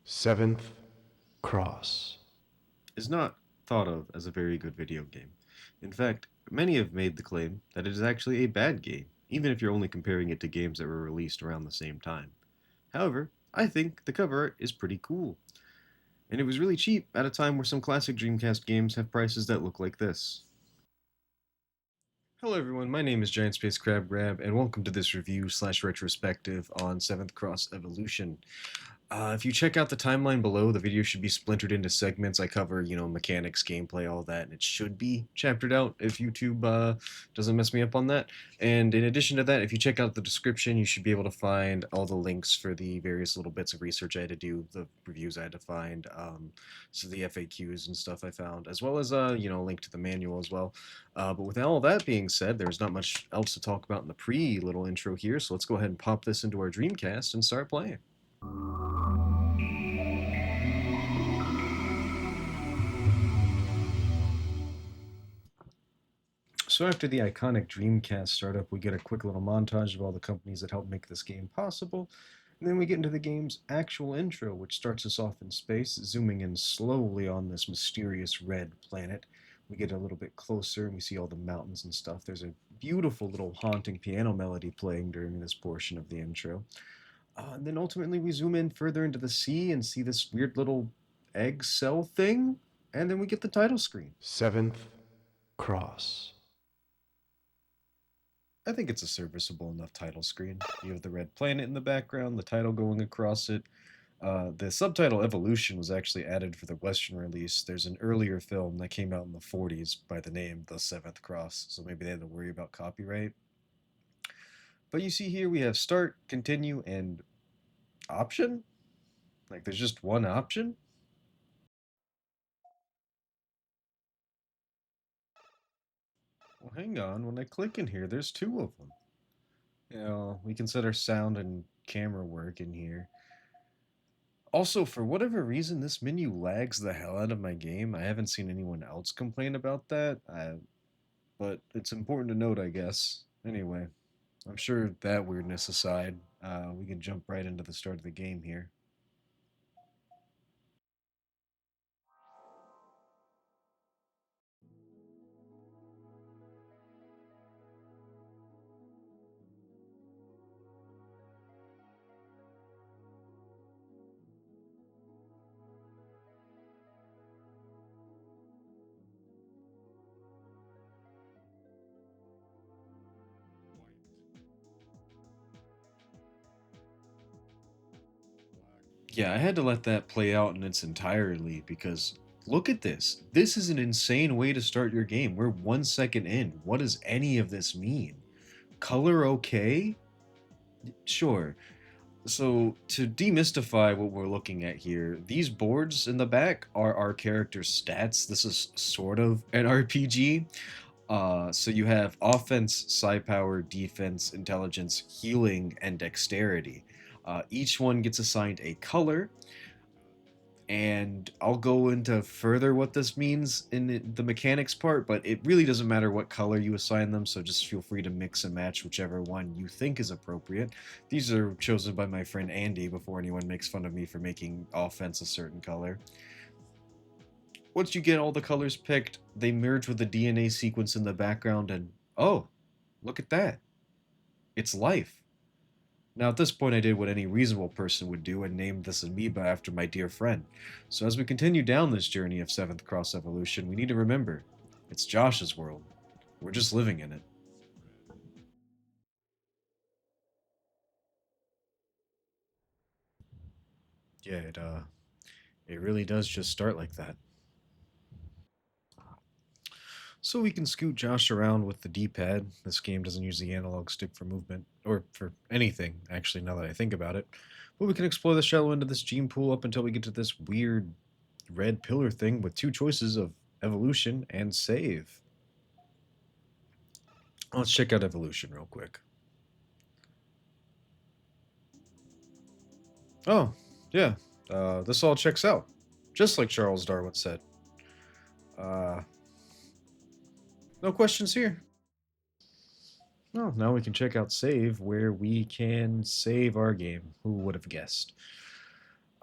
Seventh Cross is not thought of as a very good video game. In fact, many have made the claim that it is actually a bad game, even if you're only comparing it to games that were released around the same time. However, I think the cover art is pretty cool, and it was really cheap at a time where some classic Dreamcast games have prices that look like this. Hello everyone, my name is Giant Space Crab Grab, and welcome to this review slash retrospective on 7th Cross Evolution. If you check out the timeline below, the video should be splintered into segments. I cover, mechanics, gameplay, all that, and it should be chaptered out if YouTube doesn't mess me up on that. And in addition to that, if you check out the description, you should be able to find all the links for the various little bits of research I had to do, the reviews I had to find, so the FAQs and stuff I found, as well as, a link to the manual as well. But with all that being said, there's not much else to talk about in the little intro here, so let's go ahead and pop this into our Dreamcast and start playing. So after the iconic Dreamcast startup, we get a quick little montage of all the companies that helped make this game possible, and then we get into the game's actual intro, which starts us off in space, zooming in slowly on this mysterious red planet. We get a little bit closer and we see all the mountains and stuff. There's a beautiful little haunting piano melody playing during this portion of the intro. And then ultimately we zoom in further into the sea and see this weird little egg cell thing, and then we get the title screen. Seventh Cross. I think it's a serviceable enough title screen. You have the red planet in the background, the title going across it. The subtitle Evolution was actually added for the Western release. There's an earlier film that came out in the 40s by the name The Seventh Cross, so maybe they had to worry about copyright. But you see here we have start, continue, and option? Like there's just one option? Well, hang on. When I click in here, there's two of them. We can set our sound and camera work in here. Also, for whatever reason, this menu lags the hell out of my game. I haven't seen anyone else complain about that, but it's important to note, I guess. Anyway, I'm sure that weirdness aside, we can jump right into the start of the game here. Yeah, I had to let that play out in its entirety because look at this. This is an insane way to start your game. We're 1 second in. What does any of this mean? Color okay? Sure. So, to demystify what we're looking at here, these boards in the back are our character's stats. This is sort of an RPG. So you have offense, psi power, defense, intelligence, healing, and dexterity. Each one gets assigned a color, and I'll go into further what this means in the mechanics part, but it really doesn't matter what color you assign them, so just feel free to mix and match whichever one you think is appropriate. These are chosen by my friend Andy before anyone makes fun of me for making offense a certain color. Once you get all the colors picked, they merge with the DNA sequence in the background, and oh, look at that. It's life. Now, at this point, I did what any reasonable person would do and named this amoeba after my dear friend. So, as we continue down this journey of 7th Cross Evolution, we need to remember it's Josh's world. We're just living in it. Yeah, it really does just start like that. So we can scoot Josh around with the D-pad. This game doesn't use the analog stick for movement, or for anything, actually, now that I think about it. But we can explore the shallow end of this gene pool up until we get to this weird red pillar thing with two choices of evolution and save. Let's check out evolution real quick. Oh, yeah, this all checks out, just like Charles Darwin said. Uh, no questions here. Oh, now we can check out save, where we can save our game. Who would have guessed?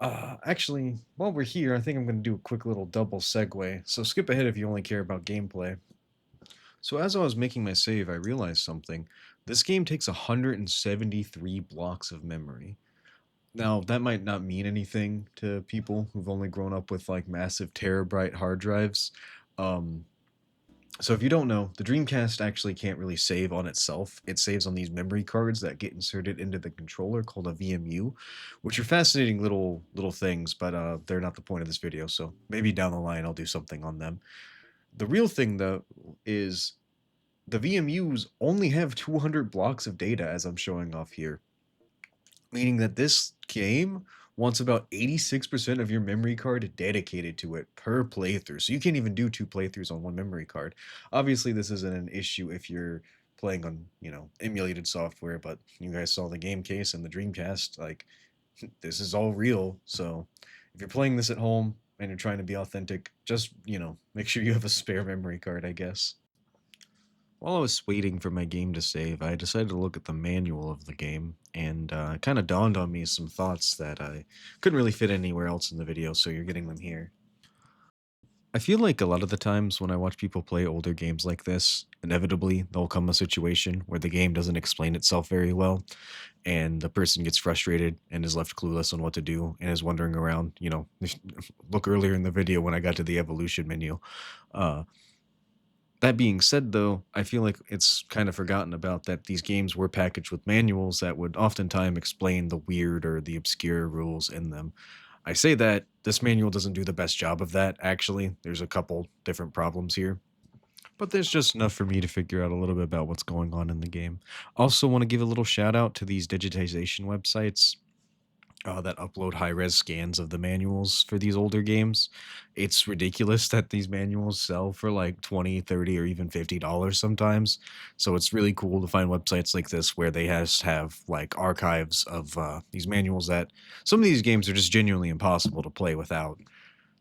Actually, while we're here, I think I'm going to do a quick little double segue. So skip ahead if you only care about gameplay. So as I was making my save, I realized something. This game takes 173 blocks of memory. Now, that might not mean anything to people who've only grown up with like massive terabyte hard drives. Um, so if you don't know, the Dreamcast actually can't really save on itself. It saves on these memory cards that get inserted into the controller called a VMU, which are fascinating little things, but they're not the point of this video. So maybe down the line I'll do something on them. The real thing though is the VMUs only have 200 blocks of data as I'm showing off here, meaning that this game wants about 86% of your memory card dedicated to it per playthrough. So you can't even do two playthroughs on one memory card. Obviously, this isn't an issue if you're playing on, emulated software, but you guys saw the game case and the Dreamcast, like this is all real. So if you're playing this at home and you're trying to be authentic, just, make sure you have a spare memory card, I guess. While I was waiting for my game to save, I decided to look at the manual of the game, and it kind of dawned on me some thoughts that I couldn't really fit anywhere else in the video, so you're getting them here. I feel like a lot of the times when I watch people play older games like this, inevitably there'll come a situation where the game doesn't explain itself very well, and the person gets frustrated and is left clueless on what to do and is wandering around. Look earlier in the video when I got to the evolution menu. Uh, That being said, though, I feel like it's kind of forgotten about that these games were packaged with manuals that would oftentimes explain the weird or the obscure rules in them. I say that this manual doesn't do the best job of that, actually. There's a couple different problems here. But there's just enough for me to figure out a little bit about what's going on in the game. Also, want to give a little shout out to these digitization websites that upload high res scans of the manuals for these older games. It's ridiculous that these manuals sell for like 20, 30, or even $50 sometimes. So it's really cool to find websites like this where they have like archives of these manuals that some of these games are just genuinely impossible to play without.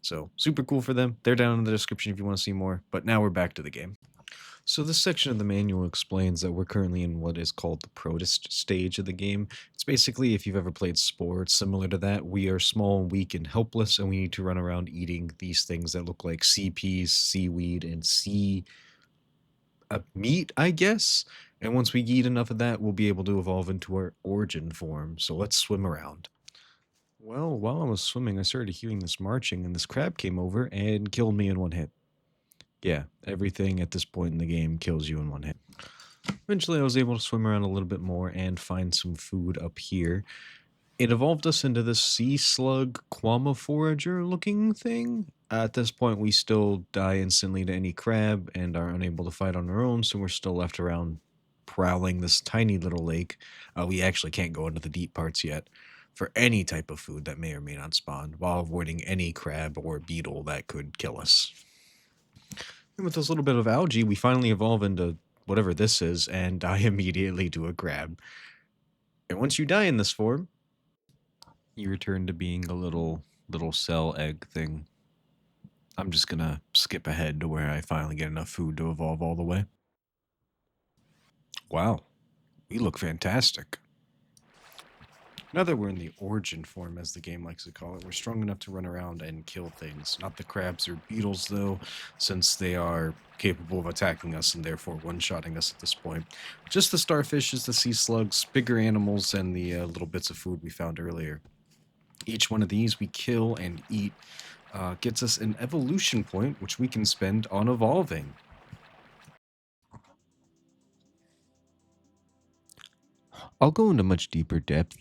So super cool for them. They're down in the description if you want to see more. But now we're back to the game. So this section of the manual explains that we're currently in what is called the protist stage of the game. It's basically, if you've ever played sports similar to that, we are small, weak, and helpless, and we need to run around eating these things that look like sea peas, seaweed, and sea meat, I guess. And once we eat enough of that, we'll be able to evolve into our origin form. So let's swim around. Well, while I was swimming, I started hearing this marching, and this crab came over and killed me in one hit. Yeah, everything at this point in the game kills you in one hit. Eventually, I was able to swim around a little bit more and find some food up here. It evolved us into this sea slug quama forager looking thing. At this point, we still die instantly to any crab and are unable to fight on our own, so we're still left around prowling this tiny little lake. We actually can't go into the deep parts yet for any type of food that may or may not spawn, while avoiding any crab or beetle that could kill us. And with this little bit of algae, we finally evolve into whatever this is and die immediately to a crab. And once you die in this form, you return to being a little cell egg thing. I'm just gonna skip ahead to where I finally get enough food to evolve all the way. Wow, we look fantastic. Now that we're in the origin form, as the game likes to call it, we're strong enough to run around and kill things. Not the crabs or beetles, though, since they are capable of attacking us and therefore one-shotting us at this point. Just the starfishes, the sea slugs, bigger animals, and the little bits of food we found earlier. Each one of these we kill and eat gets us an evolution point, which we can spend on evolving. I'll go into much deeper depth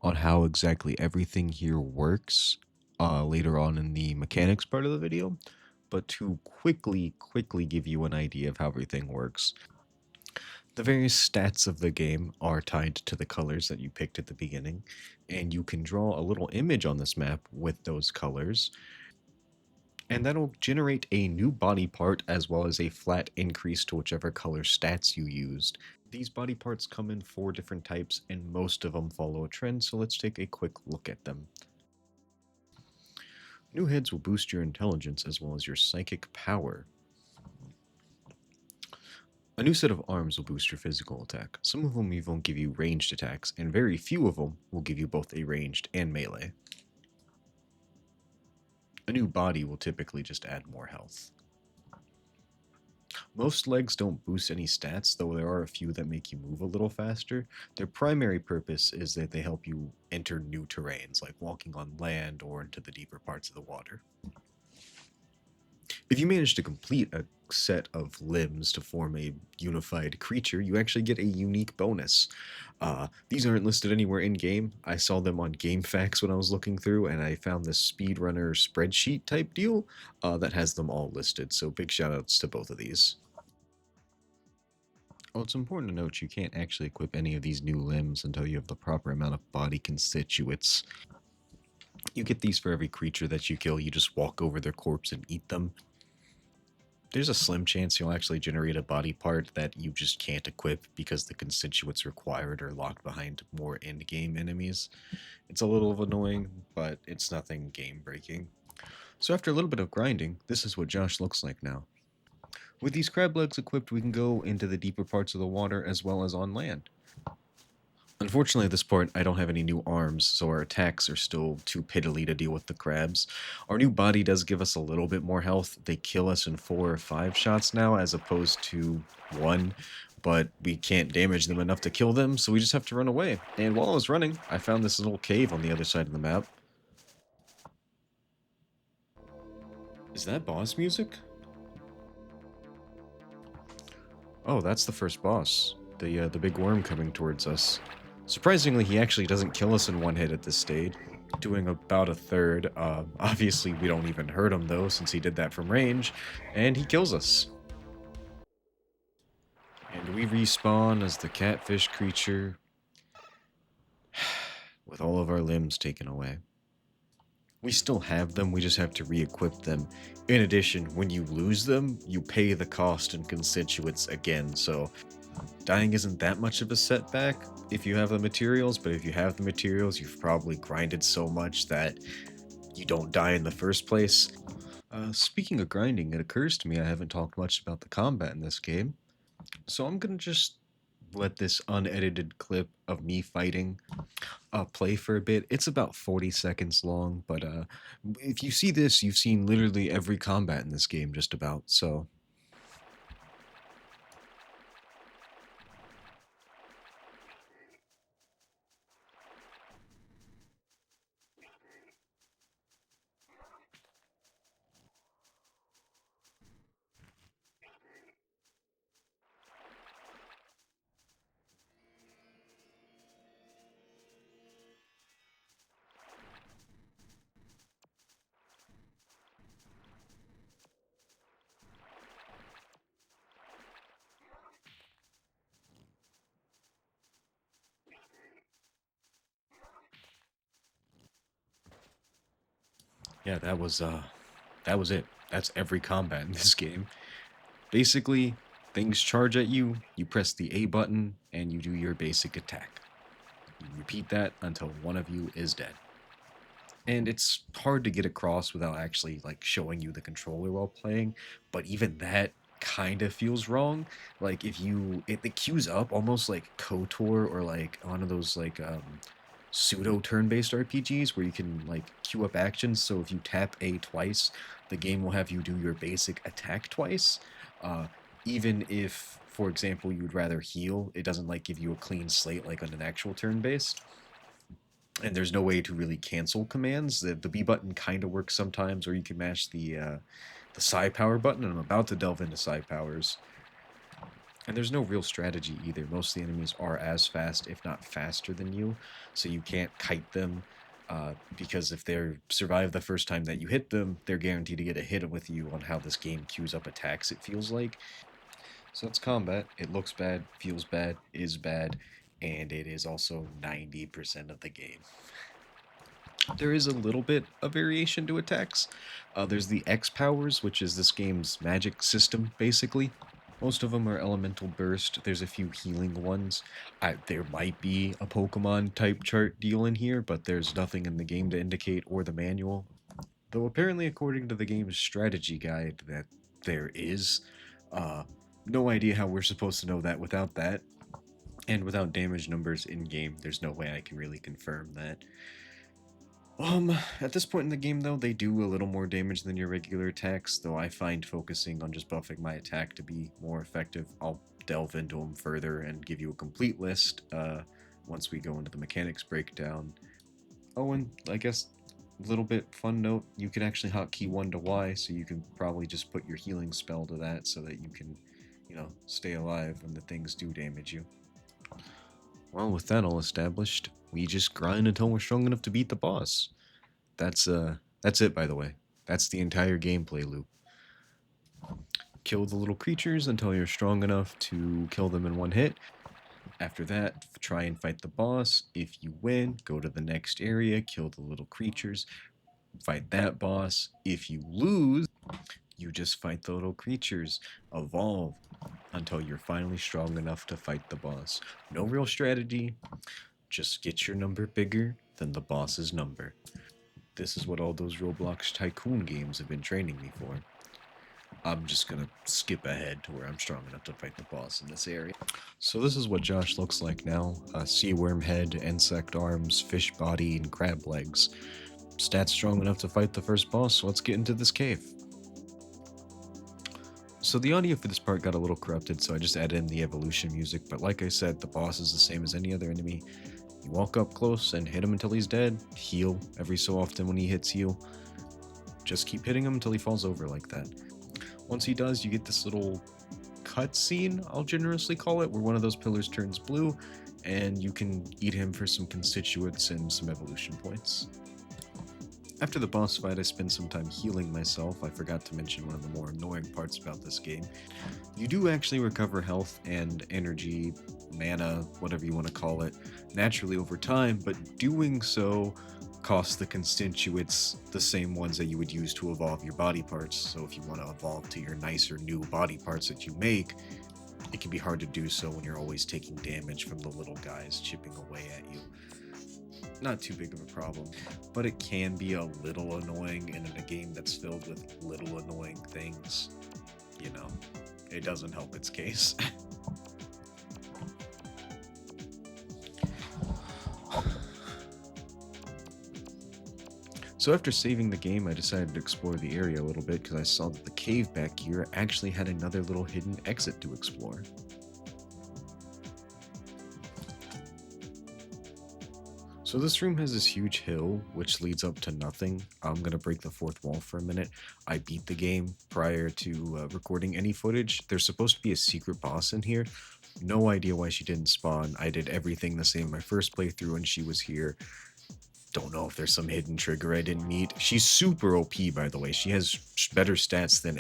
on how exactly everything here works later on in the mechanics part of the video, but to quickly give you an idea of how everything works. The various stats of the game are tied to the colors that you picked at the beginning, and you can draw a little image on this map with those colors, and that'll generate a new body part as well as a flat increase to whichever color stats you used. These body parts come in 4 different types, and most of them follow a trend, so let's take a quick look at them. New heads will boost your intelligence as well as your psychic power. A new set of arms will boost your physical attack. Some of them won't give you ranged attacks, and very few of them will give you both a ranged and melee. new body will typically just add more health. Most legs don't boost any stats, though there are a few that make you move a little faster. Their primary purpose is that they help you enter new terrains, like walking on land or into the deeper parts of the water. If you manage to complete a set of limbs to form a unified creature, you actually get a unique bonus. These aren't listed anywhere in game. I saw them on GameFAQs when I was looking through, and I found this speedrunner spreadsheet type deal that has them all listed. So big shout outs to both of these. Oh, it's important to note you can't actually equip any of these new limbs until you have the proper amount of body constituents. You get these for every creature that you kill. You just walk over their corpse and eat them. There's a slim chance you'll actually generate a body part that you just can't equip because the constituents required are locked behind more end-game enemies. It's a little annoying, but it's nothing game-breaking. So after a little bit of grinding, this is what Josh looks like now. With these crab legs equipped, we can go into the deeper parts of the water as well as on land. Unfortunately, at this point, I don't have any new arms, so our attacks are still too piddly to deal with the crabs. Our new body does give us a little bit more health. They kill us in 4 or 5 shots now, as opposed to 1, but we can't damage them enough to kill them, so we just have to run away. And while I was running, I found this little cave on the other side of the map. Is that boss music? Oh, that's the first boss. The big worm coming towards us. Surprisingly, he actually doesn't kill us in one hit at this stage, doing about a third. Obviously, we don't even hurt him, though, since he did that from range, and he kills us. And we respawn as the catfish creature, with all of our limbs taken away. We still have them, we just have to re-equip them. In addition, when you lose them, you pay the cost and constituents again, so dying isn't that much of a setback if you have the materials, but if you have the materials, you've probably grinded so much that you don't die in the first place. Speaking of grinding, it occurs to me I haven't talked much about the combat in this game, so I'm gonna just let this unedited clip of me fighting play for a bit. It's about 40 seconds long, but if you see this, you've seen literally every combat in this game just about, so... Yeah, that was it. That's every combat in this game. Basically, things charge at you, you press the A button, and you do your basic attack. You repeat that until one of you is dead. And it's hard to get across without actually like showing you the controller while playing, but even that kind of feels wrong. Like if you it queues up almost like KOTOR or like one of those like pseudo turn-based RPGs where you can like queue up actions. So if you tap A twice, the game will have you do your basic attack twice. Uh, Even if, for example, you'd rather heal, it doesn't like give you a clean slate like on an actual turn-based. And there's no way to really cancel commands. The B button kind of works sometimes, or you can mash the Psi Power button, and I'm about to delve into Psi Powers. And there's no real strategy either. Most of the enemies are as fast, if not faster than you, so you can't kite them, because if they survive the first time that you hit them, they're guaranteed to get a hit with you on how this game queues up attacks, it feels like. So it's combat. It looks bad, feels bad, is bad, and it is also 90% of the game. There is a little bit of variation to attacks. There's the X powers, which is this game's magic system, basically. Most of them are elemental burst. There's a few healing ones. There might be a Pokemon type chart deal in here, but there's nothing in the game to indicate or the manual. Though apparently, according to the game's strategy guide, that there is. No idea how we're supposed to know that without that. And without damage numbers in game, there's no way I can really confirm that. At this point in the game, though, they do a little more damage than your regular attacks, though I find focusing on just buffing my attack to be more effective. I'll delve into them further and give you a complete list once we go into the mechanics breakdown. Oh, and I guess little bit fun note, you can actually hotkey 1 to Y, so you can probably just put your healing spell to that so that you can, stay alive when the things do damage you. Well, with that all established, we just grind until we're strong enough to beat the boss. That's it, by the way. That's the entire gameplay loop. Kill the little creatures until you're strong enough to kill them in one hit. After that, try and fight the boss. If you win, go to the next area, kill the little creatures, fight that boss. If you lose, you just fight the little creatures, evolve until you're finally strong enough to fight the boss. No real strategy, just get your number bigger than the boss's number. This is what all those Roblox Tycoon games have been training me for. I'm just gonna skip ahead to where I'm strong enough to fight the boss in this area. So this is what Josh looks like now. Sea worm head, insect arms, fish body, and crab legs. Stats strong enough to fight the first boss, so let's get into this cave. So the audio for this part got a little corrupted, so I just added in the evolution music, but like I said, the boss is the same as any other enemy. You walk up close and hit him until he's dead, heal every so often when he hits heal. Just keep hitting him until he falls over like that. Once he does, you get this little cutscene, I'll generously call it, where one of those pillars turns blue, and you can eat him for some constituents and some evolution points. After the boss fight, I spend some time healing myself. I forgot to mention one of the more annoying parts about this game. You do actually recover health and energy, mana, whatever you want to call it, naturally over time, but doing so costs the constituents the same ones that you would use to evolve your body parts. So if you want to evolve to your nicer new body parts that you make, it can be hard to do so when you're always taking damage from the little guys chipping away at you. Not too big of a problem, but it can be a little annoying, and in a game that's filled with little annoying things, it doesn't help its case. So after saving the game, I decided to explore the area a little bit because I saw that the cave back here actually had another little hidden exit to explore. So this room has this huge hill, which leads up to nothing. I'm going to break the fourth wall for a minute. I beat the game prior to recording any footage. There's supposed to be a secret boss in here. No idea why she didn't spawn. I did everything the same my first playthrough and she was here. Don't know if there's some hidden trigger I didn't meet. She's super OP, by the way. She has better stats than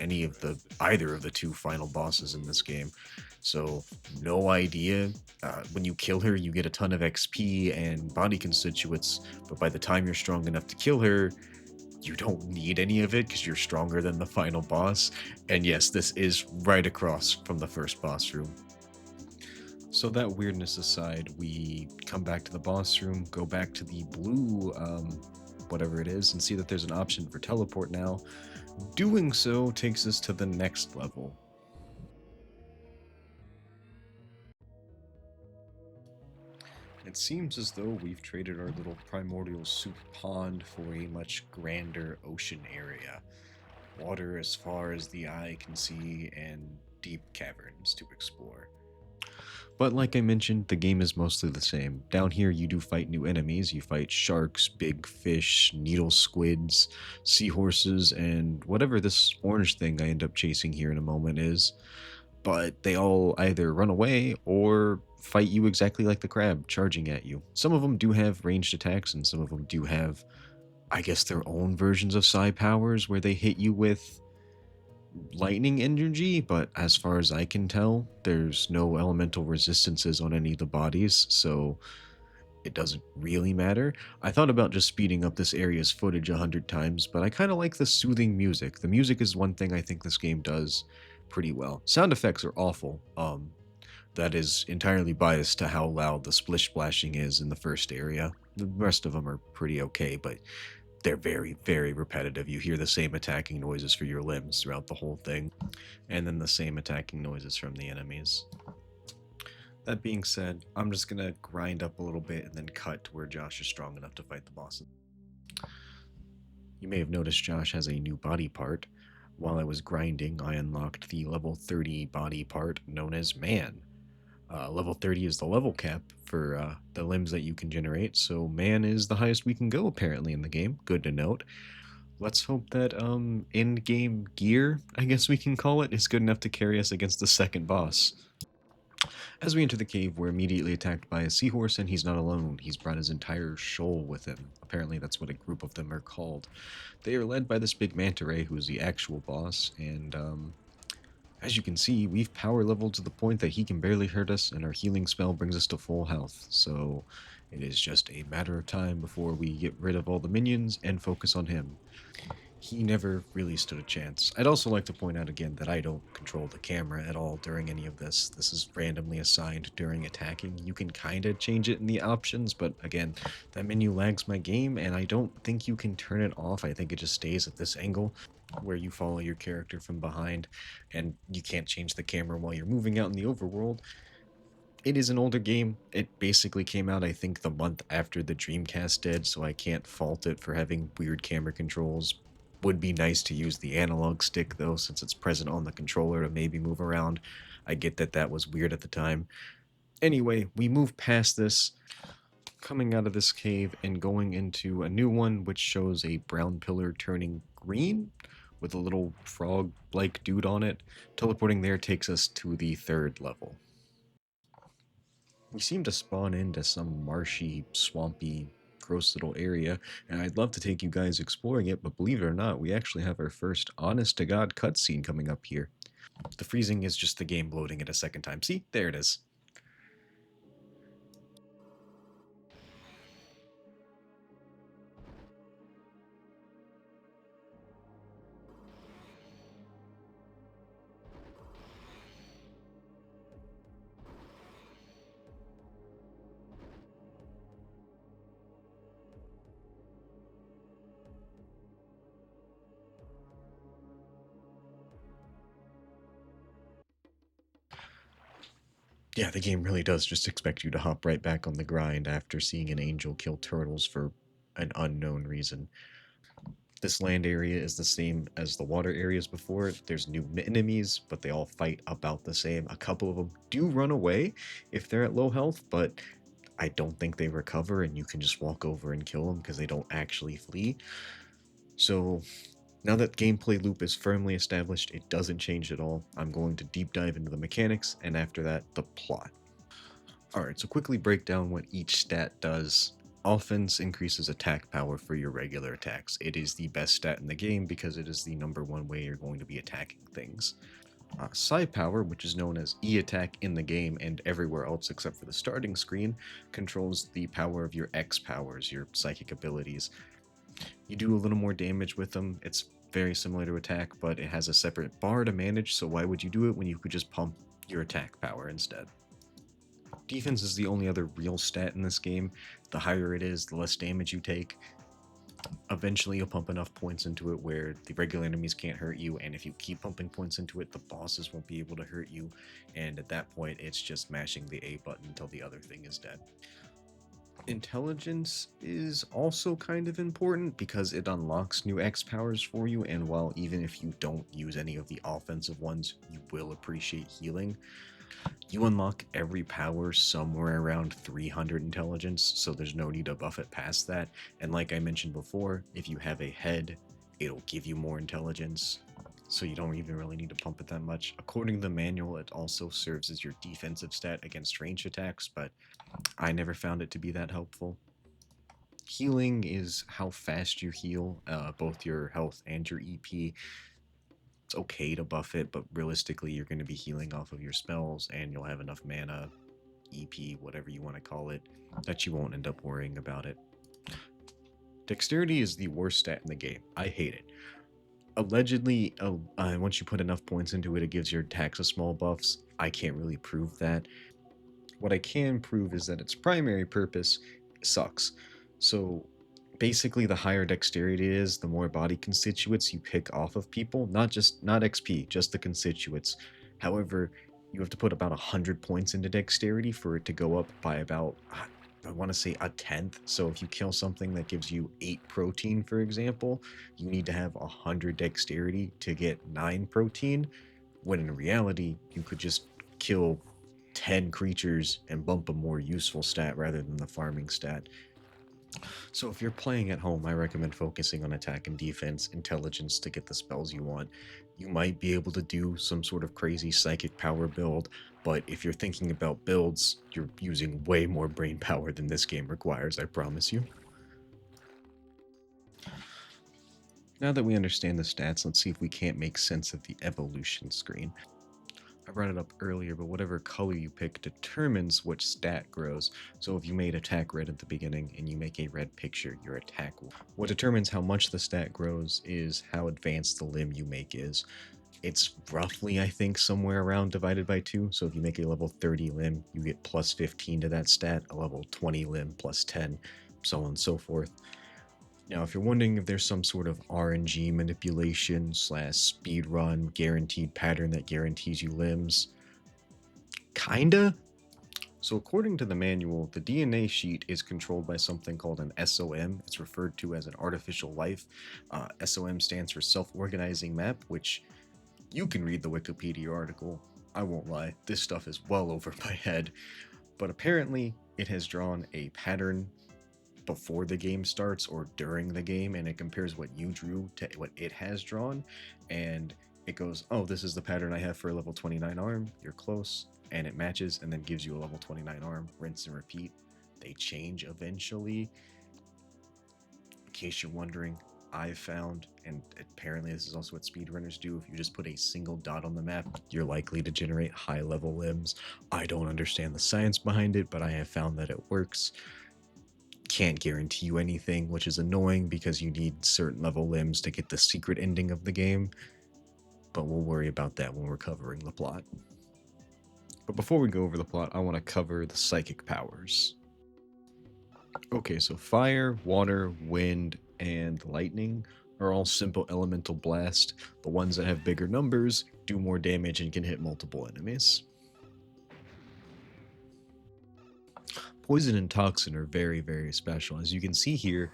either of the two final bosses in this game. So no idea. When you kill her, you get a ton of XP and body constituents, but by the time you're strong enough to kill her, you don't need any of it because you're stronger than the final boss. And yes, this is right across from the first boss room. So that weirdness aside, we come back to the boss room, go back to the blue, whatever it is, and see that there's an option for teleport now. Doing so takes us to the next level. It seems as though we've traded our little primordial soup pond for a much grander ocean area. Water as far as the eye can see and deep caverns to explore. But like I mentioned, the game is mostly the same. Down here you do fight new enemies. You fight sharks, big fish, needle squids, seahorses, and whatever this orange thing I end up chasing here in a moment is. But they all either run away or fight you exactly like the crab, charging at you. Some of them do have ranged attacks, and some of them do have, I guess, their own versions of Psi Powers where they hit you with lightning energy, but as far as I can tell, there's no elemental resistances on any of the bodies, so it doesn't really matter. I thought about just speeding up this area's footage 100 times, but I kind of like the soothing music. The music is one thing I think this game does pretty well. Sound effects are awful. That is entirely biased to how loud the splish splashing is in the first area. The rest of them are pretty okay, but they're very, very repetitive. You hear the same attacking noises for your limbs throughout the whole thing, and then the same attacking noises from the enemies. That being said, I'm just gonna grind up a little bit and then cut to where Josh is strong enough to fight the boss. You may have noticed Josh has a new body part. While I was grinding, I unlocked the level 30 body part known as Man. Level 30 is the level cap for the limbs that you can generate, so Man is the highest we can go apparently in the game. Good to note. Let's hope that end game gear, I guess we can call it, is good enough to carry us against the second boss. As we enter the cave, we're immediately attacked by a seahorse, and he's not alone. He's brought his entire shoal with him. Apparently, that's what a group of them are called. They are led by this big manta ray, who is the actual boss, and as you can see, we've power leveled to the point that he can barely hurt us, and our healing spell brings us to full health. So it is just a matter of time before we get rid of all the minions and focus on him. He never really stood a chance. I'd also like to point out again that I don't control the camera at all during any of this. This is randomly assigned during attacking. You can kind of change it in the options, but again, that menu lags my game, and I don't think you can turn it off. I think it just stays at this angle where you follow your character from behind, and you can't change the camera while you're moving out in the overworld. It is an older game. It basically came out, I think, the month after the Dreamcast did, so I can't fault it for having weird camera controls. Would be nice to use the analog stick, though, since it's present on the controller to maybe move around. I get that that was weird at the time. Anyway, we move past this, coming out of this cave and going into a new one, which shows a brown pillar turning green with a little frog-like dude on it. Teleporting there takes us to the third level. We seem to spawn into some marshy, swampy, gross little area, and I'd love to take you guys exploring it, but believe it or not, we actually have our first honest-to-God cutscene coming up here. The freezing is just the game loading it a second time. See? There it is. Yeah, the game really does just expect you to hop right back on the grind after seeing an angel kill turtles for an unknown reason. This land area is the same as the water areas before. There's new enemies, but they all fight about the same. A couple of them do run away if they're at low health, but I don't think they recover, and you can just walk over and kill them because they don't actually flee. So now that gameplay loop is firmly established, it doesn't change at all. I'm going to deep dive into the mechanics, and after that, the plot. Alright, so quickly break down what each stat does. Offense increases attack power for your regular attacks. It is the best stat in the game because it is the #1 way you're going to be attacking things. Psi Power, which is known as E-Attack in the game and everywhere else except for the starting screen, controls the power of your X powers, your psychic abilities. You do a little more damage with them. It's very similar to attack, but it has a separate bar to manage, so why would you do it when you could just pump your attack power instead? Defense is the only other real stat in this game. The higher it is, the less damage you take. Eventually you'll pump enough points into it where the regular enemies can't hurt you, and if you keep pumping points into it, the bosses won't be able to hurt you, and at that point it's just mashing the A button until the other thing is dead. Intelligence is also kind of important because it unlocks new X powers for you, and while even if you don't use any of the offensive ones, you will appreciate healing. You unlock every power somewhere around 300 intelligence, so there's no need to buff it past that. And like I mentioned before, if you have a head, it'll give you more intelligence, so you don't even really need to pump it that much. According to the manual, it also serves as your defensive stat against ranged attacks, but I never found it to be that helpful. Healing is how fast you heal, both your health and your EP. It's okay to buff it, but realistically you're going to be healing off of your spells, and you'll have enough mana, EP, whatever you want to call it, that you won't end up worrying about it. Dexterity is the worst stat in the game. I hate it. Allegedly, once you put enough points into it, it gives your attacks a small buffs. I can't really prove that. What I can prove is that its primary purpose sucks. So basically, the higher dexterity is, the more body constituents you pick off of people. Not XP, just the constituents. However, you have to put about 100 points into dexterity for it to go up by about I want to say a tenth. So if you kill something that gives you 8 protein, for example, you need to have 100 dexterity to get 9 protein, when in reality, you could just kill 10 creatures and bump a more useful stat rather than the farming stat. So if you're playing at home, I recommend focusing on attack and defense, intelligence to get the spells you want. You might be able to do some sort of crazy psychic power build, but if you're thinking about builds, you're using way more brain power than this game requires, I promise you. Now that we understand the stats, let's see if we can't make sense of the evolution screen. I brought it up earlier, but whatever color you pick determines which stat grows. So if you made attack red at the beginning and you make a red picture, your attack will. What determines how much the stat grows is how advanced the limb you make is. It's roughly, I think, somewhere around divided by 2. So if you make a level 30 limb, you get plus 15 to that stat, a level 20 limb plus 10, so on and so forth. Now, if you're wondering if there's some sort of RNG manipulation / speedrun guaranteed pattern that guarantees you limbs, kinda. So according to the manual, the DNA sheet is controlled by something called an SOM. It's referred to as an artificial life. SOM stands for self-organizing map, which you can read the Wikipedia article. I won't lie, this stuff is well over my head. But apparently, it has drawn a pattern before the game starts or during the game, and it compares what you drew to what it has drawn, and it goes, oh, this is the pattern I have for a level 29 arm, you're close, and it matches, and then gives you a level 29 arm, rinse and repeat. They change eventually. In case you're wondering, I've found, and apparently this is also what speedrunners do, if you just put a single dot on the map, you're likely to generate high level limbs. I don't understand the science behind it, but I have found that it works. Can't guarantee you anything, which is annoying because you need certain level limbs to get the secret ending of the game, but we'll worry about that when we're covering the plot. But before we go over the plot, I want to cover the psychic powers. Okay, so fire, water, wind, and lightning are all simple elemental blast. The ones that have bigger numbers do more damage and can hit multiple enemies. Poison and toxin are very, very special. As you can see here,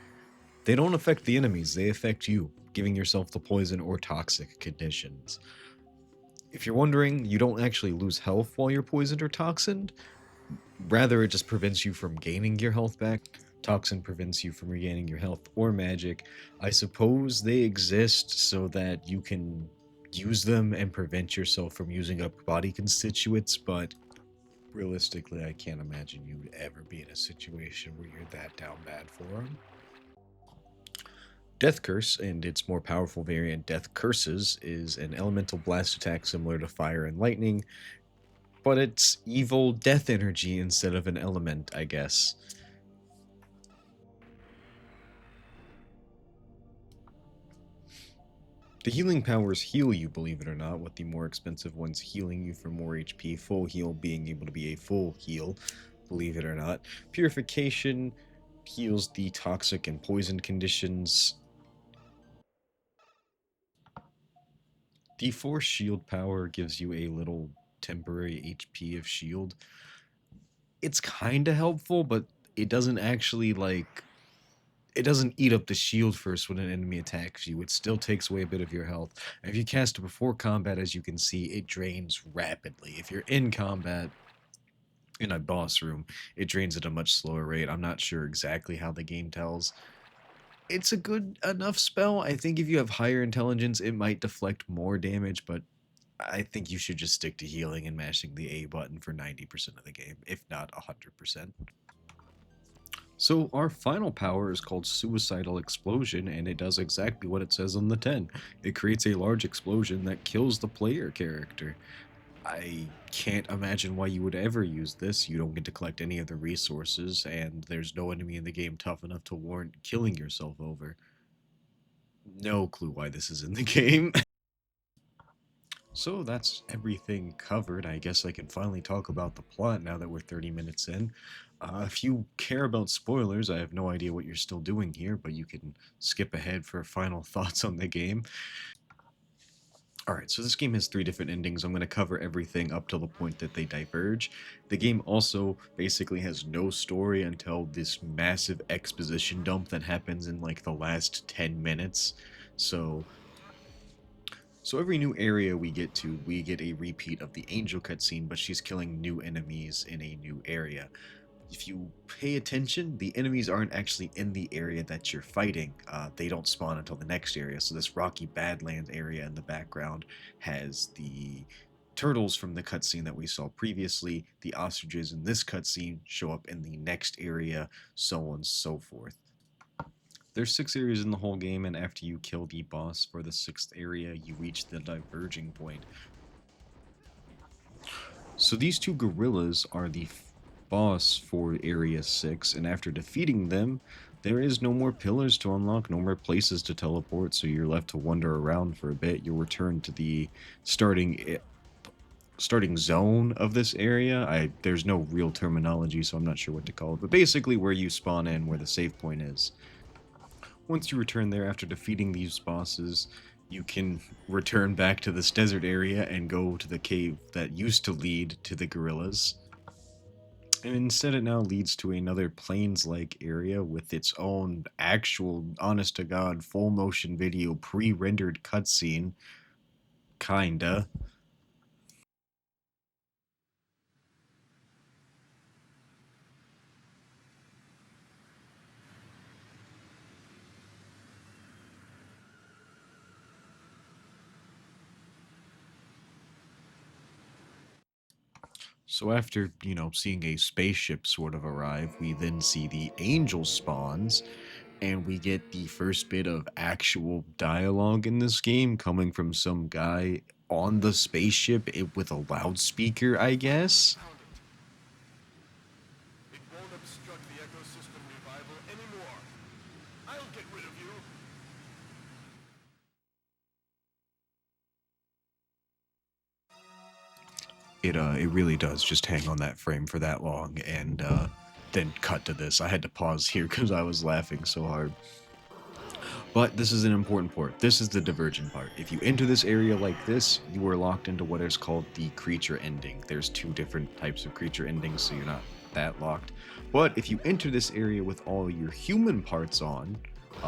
they don't affect the enemies, they affect you, giving yourself the poison or toxic conditions. If you're wondering, you don't actually lose health while you're poisoned or toxined. Rather, it just prevents you from gaining your health back. Toxin prevents you from regaining your health or magic. I suppose they exist so that you can use them and prevent yourself from using up body constituents, but realistically, I can't imagine you would ever be in a situation where you're that down bad for them. Death Curse, and its more powerful variant, Death Curses, is an elemental blast attack similar to fire and lightning, but it's evil death energy instead of an element, I guess. The healing powers heal you, believe it or not, with the more expensive ones healing you for more HP, full heal being able to be a full heal, believe it or not. Purification heals the toxic and poison conditions. The Force Shield power gives you a little temporary HP of shield. It's kind of helpful, but it doesn't actually, like, it doesn't eat up the shield first when an enemy attacks you. It still takes away a bit of your health. And if you cast it before combat, as you can see, it drains rapidly. If you're in combat, in a boss room, it drains at a much slower rate. I'm not sure exactly how the game tells. It's a good enough spell. I think if you have higher intelligence, it might deflect more damage, but I think you should just stick to healing and mashing the A button for 90% of the game, if not 100%. So our final power is called Suicidal Explosion, and it does exactly what it says on the 10. It creates a large explosion that kills the player character. I can't imagine why you would ever use this. You don't get to collect any of the resources, and there's no enemy in the game tough enough to warrant killing yourself over. No clue why this is in the game. So that's everything covered. I guess I can finally talk about the plot now that we're 30 minutes in. If you care about spoilers, I have no idea what you're still doing here, but you can skip ahead for final thoughts on the game. All right, so this game has three different endings. I'm going to cover everything up till the point that they diverge. The game also basically has no story until this massive exposition dump that happens in like the last 10 minutes. So so every new area we get to, we get a repeat of the Angel cutscene, but she's killing new enemies in a new area. If you pay attention, the enemies aren't actually in the area that you're fighting. They don't spawn until the next area. So this rocky Badlands area in the background has the turtles from the cutscene that we saw previously. The ostriches in this cutscene show up in the next area, so on and so forth. There's six areas in the whole game, and after you kill the boss for the sixth area, you reach the diverging point. So these two gorillas are the boss for Area 6, and after defeating them, there is no more pillars to unlock, no more places to teleport, so you're left to wander around for a bit. You'll return to the starting zone of this area. There's no real terminology, so I'm not sure what to call it, but basically where you spawn in, where the save point is. Once you return there after defeating these bosses, you can return back to this desert area and go to the cave that used to lead to the gorillas. And instead, it now leads to another plains like area with its own actual, honest to God, full motion video pre rendered cutscene. Kinda. So after, seeing a spaceship sort of arrive, we then see the angel spawns, and we get the first bit of actual dialogue in this game coming from some guy on the spaceship with a loudspeaker, I guess. It won't obstruct the ecosystem revival anymore. I'll get rid of you. It really does just hang on that frame for that long, and then cut to this. I had to pause here because I was laughing so hard. But this is an important part. This is the divergent part. If you enter this area like this, you are locked into what is called the creature ending. There's two different types of creature endings, so you're not that locked. But if you enter this area with all your human parts on,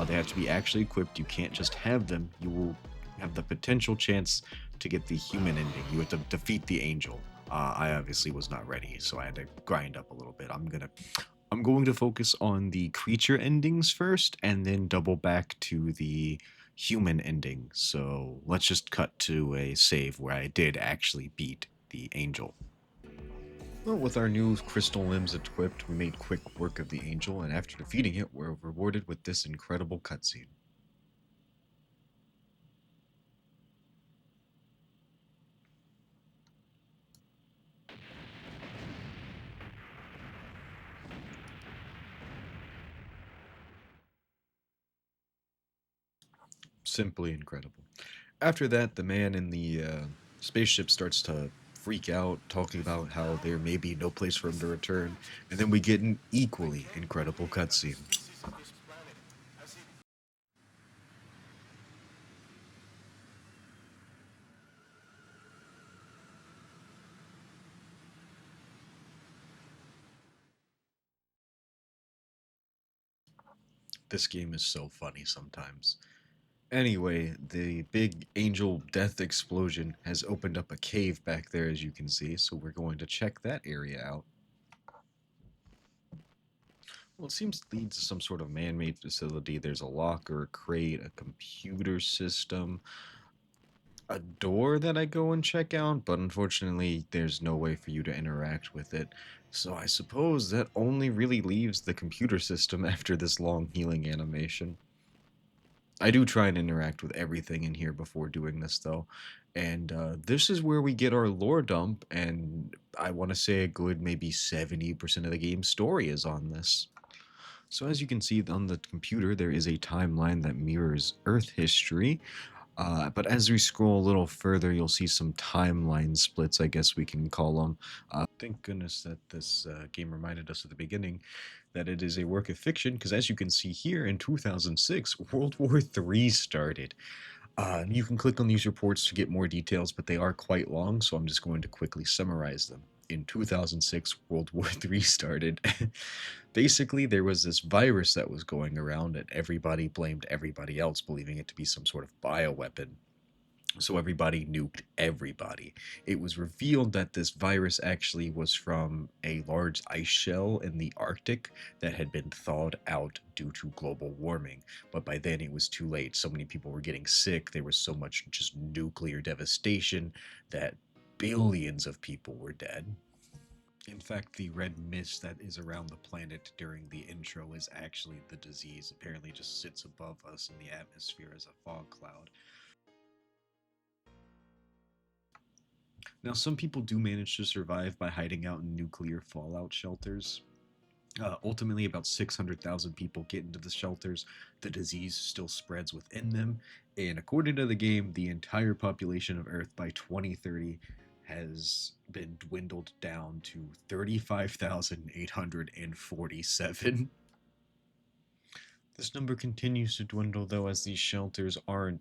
they have to be actually equipped. You can't just have them. You will have the potential chance to get the human ending. You have to defeat the angel. I obviously was not ready, so I had to grind up a little bit. I'm going to focus on the creature endings first and then double back to the human ending. So let's just cut to a save where I did actually beat the angel. Well, with our new crystal limbs equipped, we made quick work of the angel, and after defeating it, we're rewarded with this incredible cutscene. Simply incredible. After that, the man in the spaceship starts to freak out, talking about how there may be no place for him to return, and then we get an equally incredible cutscene. Species of this planet has even This game is so funny sometimes. Anyway, the big angel death explosion has opened up a cave back there, as you can see, so we're going to check that area out. Well, it seems to lead to some sort of man made facility. There's a locker, a crate, a computer system, a door that I go and check out, but unfortunately, there's no way for you to interact with it. So I suppose that only really leaves the computer system after this long healing animation. I do try and interact with everything in here before doing this, though. And this is where we get our lore dump, and I want to say a good maybe 70% of the game's story is on this. So as you can see on the computer, there is a timeline that mirrors Earth history. But as we scroll a little further, you'll see some timeline splits, I guess we can call them. Thank goodness that this game reminded us at the beginning that it is a work of fiction, because as you can see here, in 2006, World War III started. You can click on these reports to get more details, but they are quite long, so I'm just going to quickly summarize them. In 2006, World War III started. Basically, there was this virus that was going around, and everybody blamed everybody else, believing it to be some sort of bioweapon. So everybody nuked everybody. It was revealed that this virus actually was from a large ice shell in the Arctic that had been thawed out due to global warming. But by then it was too late. So many people were getting sick. There was so much just nuclear devastation that billions of people were dead. In fact, the red mist that is around the planet during the intro is actually the disease. Apparently, it just sits above us in the atmosphere as a fog cloud. Now, some people do manage to survive by hiding out in nuclear fallout shelters. Ultimately, about 600,000 people get into the shelters. The disease still spreads within them. And according to the game, the entire population of Earth by 2030 has been dwindled down to 35,847. This number continues to dwindle, though, as these shelters aren't,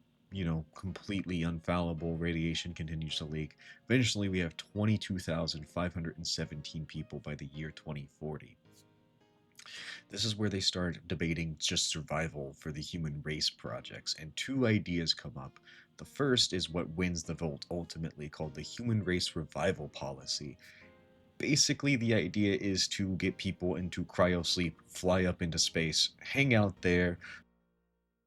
completely unfallible. Radiation continues to leak. Eventually, we have 22,517 people by the year 2040. This is where they start debating just survival for the human race projects, and two ideas come up. The first is what wins the vote ultimately, called the Human Race Revival Policy. Basically, the idea is to get people into cryosleep, fly up into space, hang out there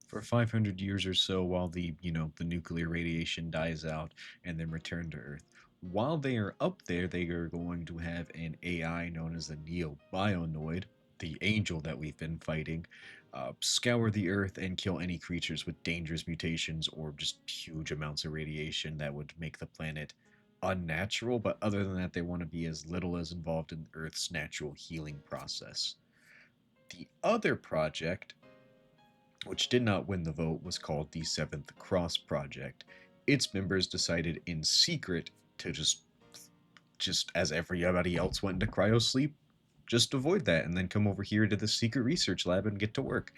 for 500 years or so while the nuclear radiation dies out, and then return to Earth. While they are up there, they are going to have an AI known as the Neo-Bionoid, the angel that we've been fighting, scour the Earth and kill any creatures with dangerous mutations or just huge amounts of radiation that would make the planet unnatural. But other than that, they want to be as little as involved in Earth's natural healing process. The other project, which did not win the vote, was called the Seventh Cross Project. Its members decided in secret to just as everybody else went into cryosleep, just avoid that and then come over here to the secret research lab and get to work.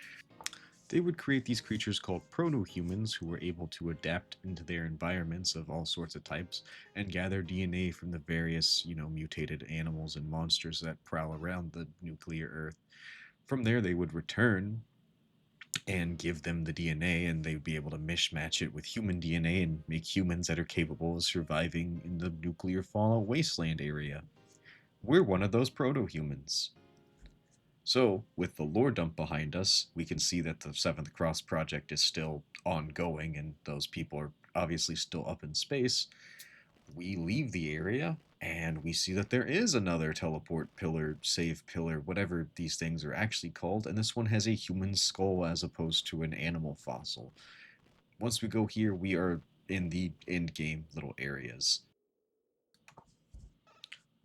They would create these creatures called proto-humans who were able to adapt into their environments of all sorts of types and gather DNA from the various, mutated animals and monsters that prowl around the nuclear Earth. From there, they would return and give them the DNA, and they'd be able to mishmatch it with human DNA and make humans that are capable of surviving in the nuclear fallout wasteland area. We're one of those proto-humans. So, with the lore dump behind us, we can see that the Seventh Cross Project is still ongoing, and those people are obviously still up in space. We leave the area, and we see that there is another teleport pillar, save pillar, whatever these things are actually called, and this one has a human skull as opposed to an animal fossil. Once we go here, we are in the end game little areas.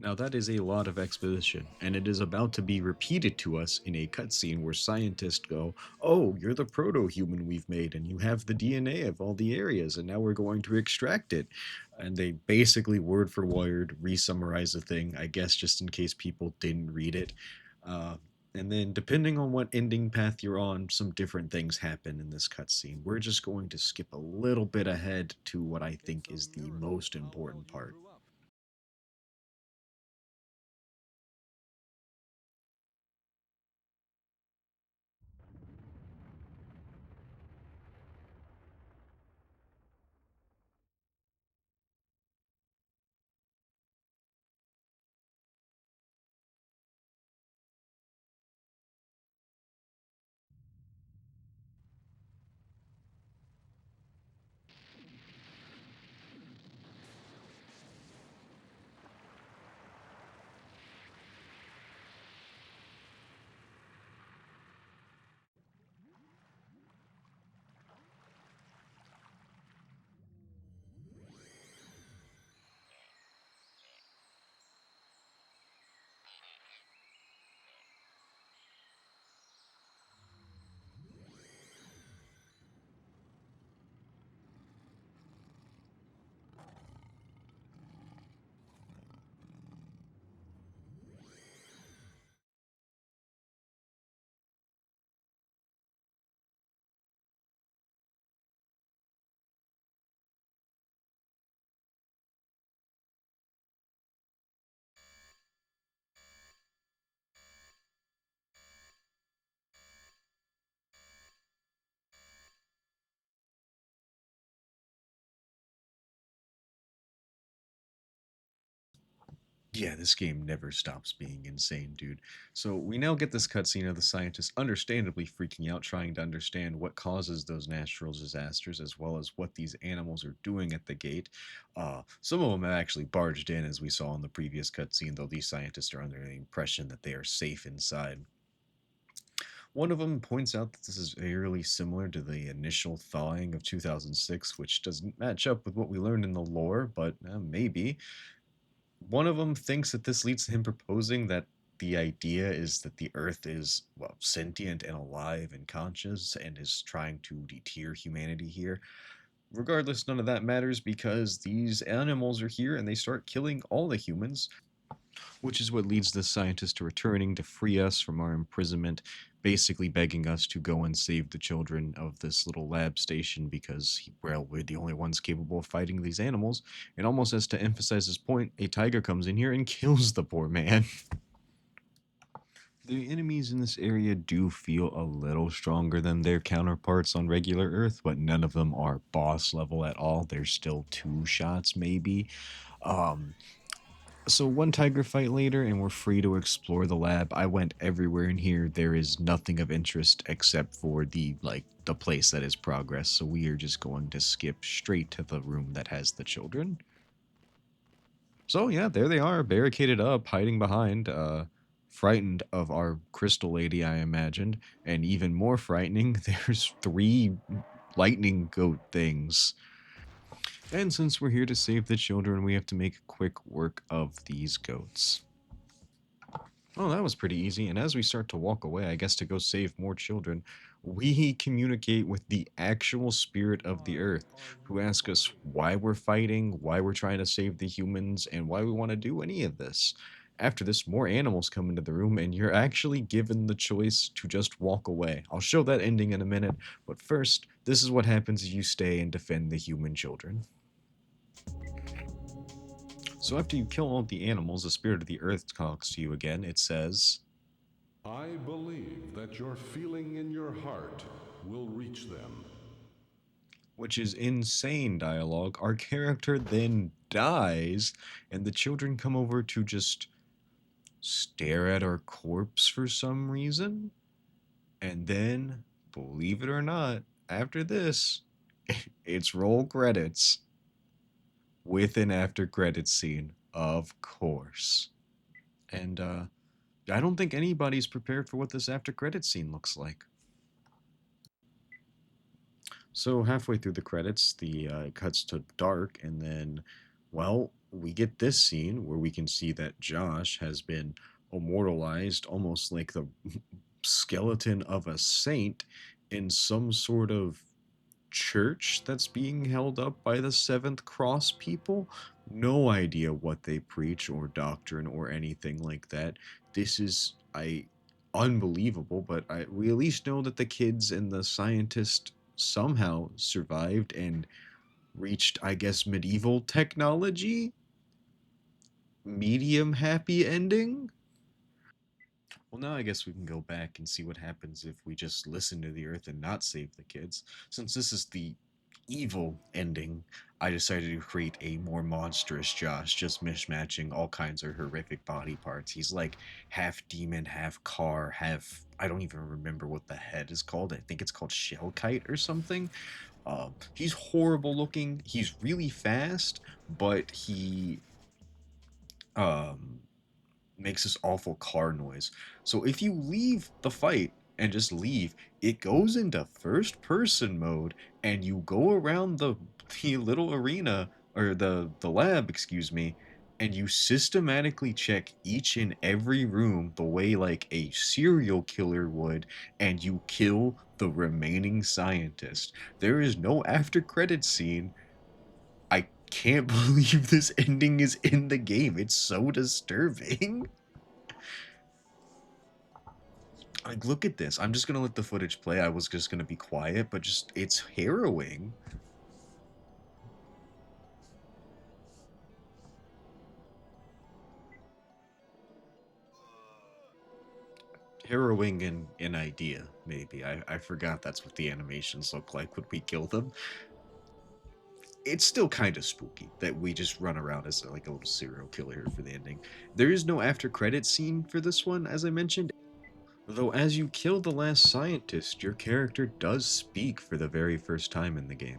Now that is a lot of exposition, and it is about to be repeated to us in a cutscene where scientists go, "Oh, you're the proto-human we've made, and you have the DNA of all the areas, and now we're going to extract it." And they basically word for word re-summarize the thing, I guess just in case people didn't read it. Uh, and then, depending on what ending path you're on, some different things happen in this cutscene. We're just going to skip a little bit ahead to what I think is the most important part. Yeah, this game never stops being insane, dude. So we now get this cutscene of the scientists understandably freaking out, trying to understand what causes those natural disasters, as well as what these animals are doing at the gate. Some of them have actually barged in, as we saw in the previous cutscene, though these scientists are under the impression that they are safe inside. One of them points out that this is eerily similar to the initial thawing of 2006, which doesn't match up with what we learned in the lore, but maybe. One of them thinks that this leads to him proposing that the idea is that the Earth is, well, sentient and alive and conscious and is trying to deter humanity here. Regardless, none of that matters because these animals are here and they start killing all the humans, which is what leads the scientist to returning to free us from our imprisonment, basically begging us to go and save the children of this little lab station because, well, we're the only ones capable of fighting these animals. And almost as to emphasize his point, a tiger comes in here and kills the poor man. The enemies in this area do feel a little stronger than their counterparts on regular Earth, but none of them are boss level at all. They're still two shots, maybe. Um, so one tiger fight later, and we're free to explore the lab. I went everywhere in here. There is nothing of interest except for the place that is progress. So we are just going to skip straight to the room that has the children. So yeah, there they are, barricaded up, hiding behind, frightened of our crystal lady, I imagined, and even more frightening, there's three lightning goat things. And since we're here to save the children, we have to make quick work of these goats. Oh, that was pretty easy. And as we start to walk away, I guess to go save more children, we communicate with the actual spirit of the earth, who asks us why we're fighting, why we're trying to save the humans, and why we want to do any of this. After this, more animals come into the room, and you're actually given the choice to just walk away. I'll show that ending in a minute, but first, this is what happens if you stay and defend the human children. So after you kill all the animals, the spirit of the earth talks to you again. It says, I believe that your feeling in your heart will reach them. which is insane dialogue. Our character then dies, and the children come over to just stare at our corpse for some reason. And then, believe it or not, after this, it's roll credits with an after credits scene, of course. And I don't think anybody's prepared for what this after credits scene looks like. So halfway through the credits, the it cuts to dark, and then, well, we get this scene where we can see that Josh has been immortalized, almost like the skeleton of a saint, in some sort of church that's being held up by the Seventh Cross people. No idea what they preach or doctrine or anything like that. This is unbelievable, but we at least know that the kids and the scientist somehow survived and reached, I guess, medieval technology. Medium happy ending. Well, now I guess we can go back and see what happens if we just listen to the earth and not save the kids. Since this is the evil ending, I decided to create a more monstrous Josh, just mismatching all kinds of horrific body parts. He's like half demon, half car, half. I don't even remember what the head is called. I think it's called Shell Kite or something. He's horrible looking. He's really fast, but he um, makes this awful car noise. So if you leave the fight and just leave, it goes into first person mode and you go around the little arena or the lab, excuse me, and you systematically check each and every room the way like a serial killer would, and you kill the remaining scientist. There is no after credit scene. I can't believe this ending is in the game. It's so disturbing. Like, look at this. I'm just gonna let the footage play. I was just gonna be quiet, but just it's harrowing. Harrowing in an idea, maybe. I forgot that's what the animations look like when we kill them. it's still kind of spooky that we just run around as like a little serial killer here for the ending. There is no after credit scene for this one, as I mentioned. Though as you kill the last scientist, your character does speak for the very first time in the game.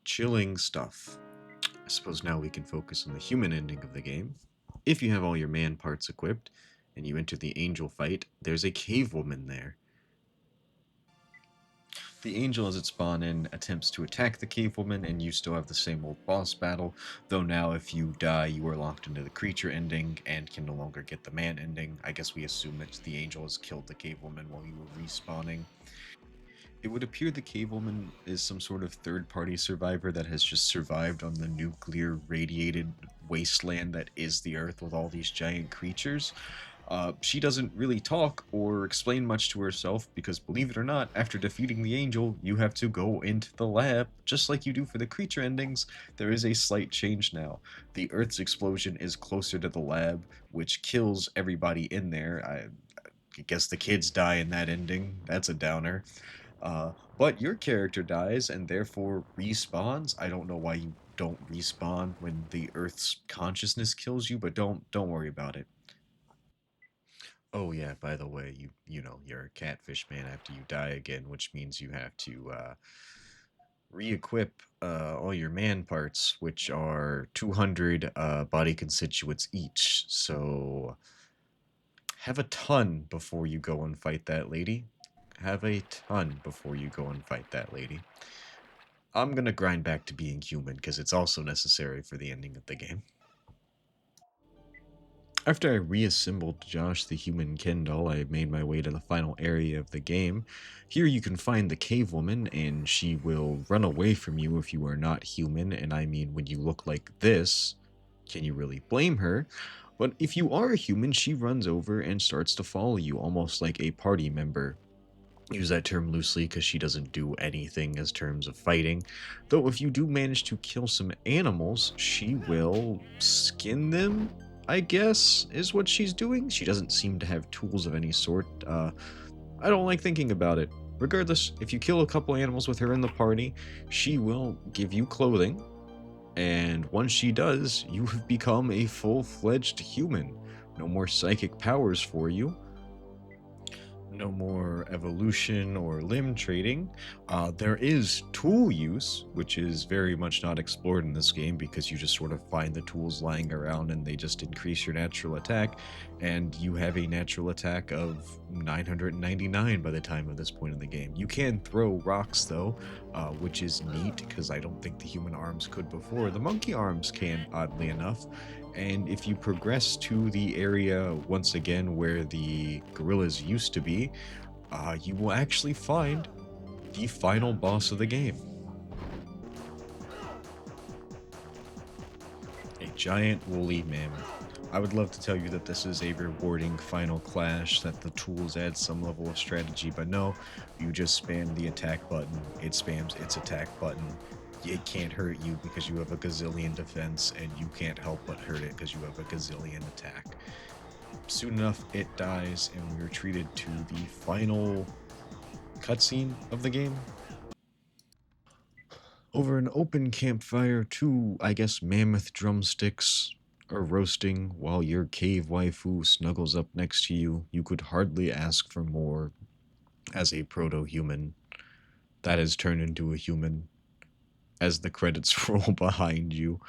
Chilling stuff. I suppose now we can focus on the human ending of the game. If you have all your man parts equipped, and you enter the angel fight, there's a cave woman there. The angel, as it spawn in, attempts to attack the cave woman, and you still have the same old boss battle, though now if you die, you are locked into the creature ending and can no longer get the man ending. I guess we assume that the angel has killed the cave woman while you were respawning. It would appear the cave woman is some sort of third-party survivor that has just survived on the nuclear radiated wasteland that is the Earth with all these giant creatures. She doesn't really talk or explain much to herself because, believe it or not, after defeating the angel, you have to go into the lab, just like you do for the creature endings. There is a slight change now. The Earth's explosion is closer to the lab, which kills everybody in there. I guess the kids die in that ending. That's a downer. But your character dies and therefore respawns. I don't know why you don't respawn when the Earth's consciousness kills you, but don't worry about it. Oh yeah, by the way, you know, you're a catfish man after you die again, which means you have to re-equip all your man parts, which are 200 body constituents each. So have a ton before you go and fight that lady. Have a ton before you go and fight that lady. I'm gonna grind back to being human because it's also necessary for the ending of the game. After I reassembled Josh the human Ken doll, I made my way to the final area of the game. Here you can find the cave woman, and she will run away from you if you are not human, and I mean when you look like this, can you really blame her? But if you are a human, she runs over and starts to follow you, almost like a party member. Use that term loosely because she doesn't do anything as terms of fighting. Though if you do manage to kill some animals, she will skin them, I guess, is what she's doing. She doesn't seem to have tools of any sort. I don't like thinking about it. Regardless, if you kill a couple animals with her in the party, she will give you clothing. And once she does, you have become a full-fledged human. No more psychic powers for you. No more evolution or limb trading. There is tool use, which is very much not explored in this game because you just sort of find the tools lying around and they just increase your natural attack, and you have a natural attack of 999 by the time of this point in the game. You can throw rocks though, which is neat because I don't think the human arms could before. The monkey arms can, oddly enough. And if you progress to the area once again where the gorillas used to be, you will actually find the final boss of the game. A giant woolly mammoth. I would love to tell you that this is a rewarding final clash, that the tools add some level of strategy, but no, you just spam the attack button, it spams its attack button. It can't hurt you because you have a gazillion defense, and you can't help but hurt it because you have a gazillion attack. Soon enough, it dies, and we are treated to the final cutscene of the game. Over an open campfire, two, I guess, mammoth drumsticks are roasting while your cave waifu snuggles up next to you. You could hardly ask for more as a proto-human that has turned into a human. As the credits roll behind you.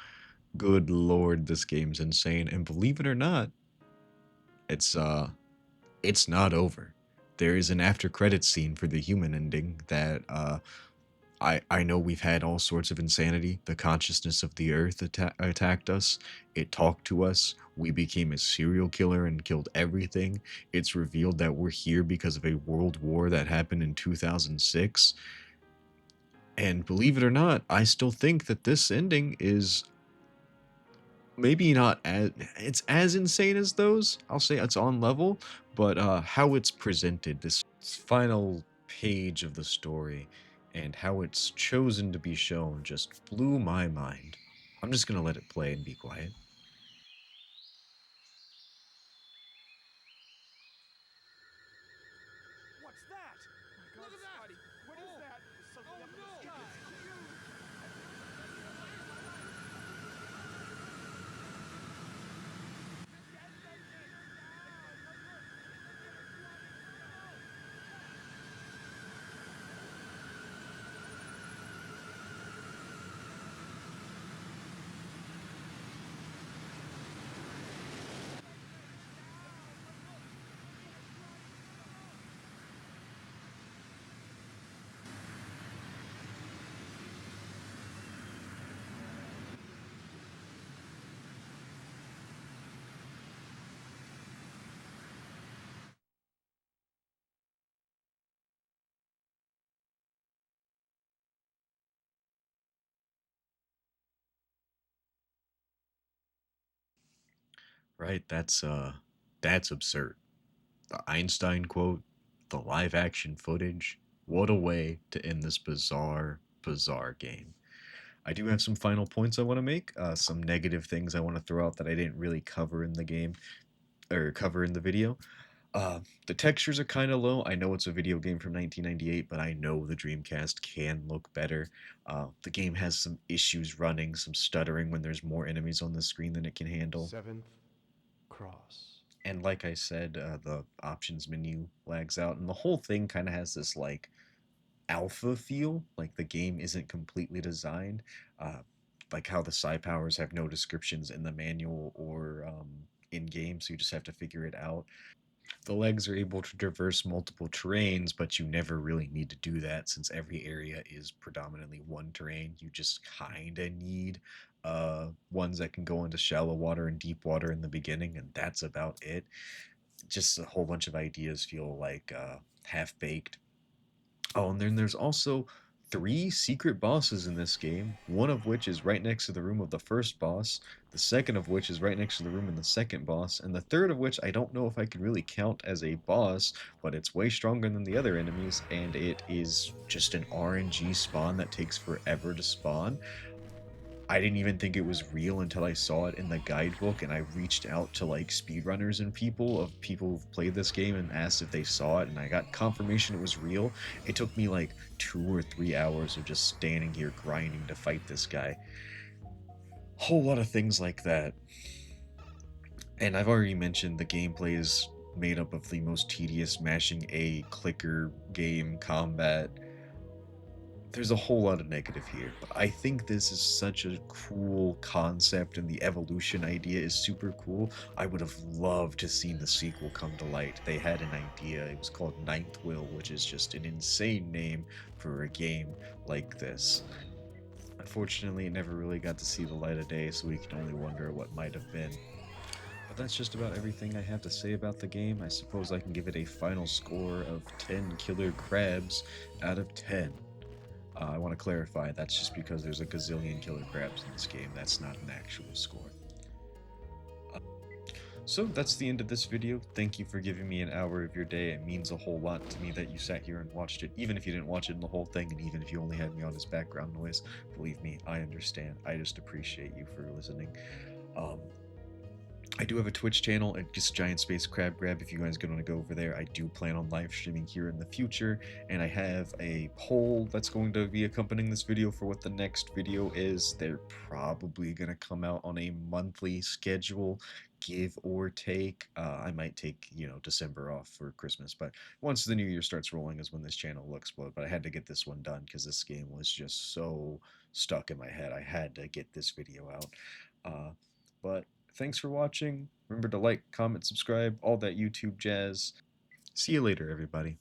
Good lord, this game's insane. And believe it or not, it's not over. There is an after credits scene for the human ending that I know we've had all sorts of insanity. The consciousness of the earth attacked us. It talked to us. We became a serial killer and killed everything. It's revealed that we're here because of a world war that happened in 2006. And believe it or not, I still think that this ending is maybe not as it's as insane as those. I'll say it's on level, but how it's presented, this final page of the story, and how it's chosen to be shown just blew my mind. I'm just gonna let it play and be quiet. What's that? My God, look at that! Scotty, what is that? There's something up in the sky. It's huge. Right? That's absurd. The Einstein quote, the live action footage. What a way to end this bizarre, bizarre game. I do have some final points I want to make, some negative things I want to throw out that I didn't really cover in the game or cover in the video. The textures are kind of low. I know it's a video game from 1998, but I know the Dreamcast can look better. The game has some issues running, some stuttering when there's more enemies on the screen than it can handle. 7th cross. And like I said, the options menu lags out, and the whole thing kind of has this like alpha feel, like the game isn't completely designed, uh, like how the Psi Powers have no descriptions in the manual or in game, so you just have to figure it out. The legs are able to traverse multiple terrains, but you never really need to do that since every area is predominantly one terrain. You just kind of need ones that can go into shallow water and deep water in the beginning, and that's about it. Just a whole bunch of ideas feel like half baked. Oh, and then there's also three secret bosses in this game, one of which is right next to the room of the first boss, the second of which is right next to the room in the second boss, and the third of which I don't know if I can really count as a boss, but it's way stronger than the other enemies, and it is just an RNG spawn that takes forever to spawn. I didn't even think it was real until I saw it in the guidebook, and I reached out to like speedrunners and people who've played this game and asked if they saw it, and I got confirmation it was real. It took me like 2 or 3 hours of just standing here grinding to fight this guy. Whole lot of things like that. And I've already mentioned the gameplay is made up of the most tedious mashing A clicker game combat. There's a whole lot of negative here, but I think this is such a cool concept and the evolution idea is super cool. I would have loved to seen the sequel come to light. They had an idea. It was called Ninth Will, which is just an insane name for a game like this. Unfortunately, it never really got to see the light of day, so we can only wonder what might have been. But that's just about everything I have to say about the game. I suppose I can give it a final score of 10 killer crabs out of 10. I want to clarify, that's just because there's a gazillion killer crabs in this game. That's not an actual score. So that's the end of this video. Thank you for giving me an hour of your day. It means a whole lot to me that you sat here and watched it, even if you didn't watch it in the whole thing, and even if you only had me on as background noise. Believe me, I understand. I just appreciate you for listening. I do have a Twitch channel at just Giant Space Crab Grab if you guys want to go over there. I do plan on live streaming here in the future, and I have a poll that's going to be accompanying this video for what the next video is. They're probably going to come out on a monthly schedule, give or take. I might take, December off for Christmas, but once the new year starts rolling is when this channel will explode. But I had to get this one done because this game was just so stuck in my head. I had to get this video out. But thanks for watching. Remember to like, comment, subscribe, all that YouTube jazz. See you later, everybody.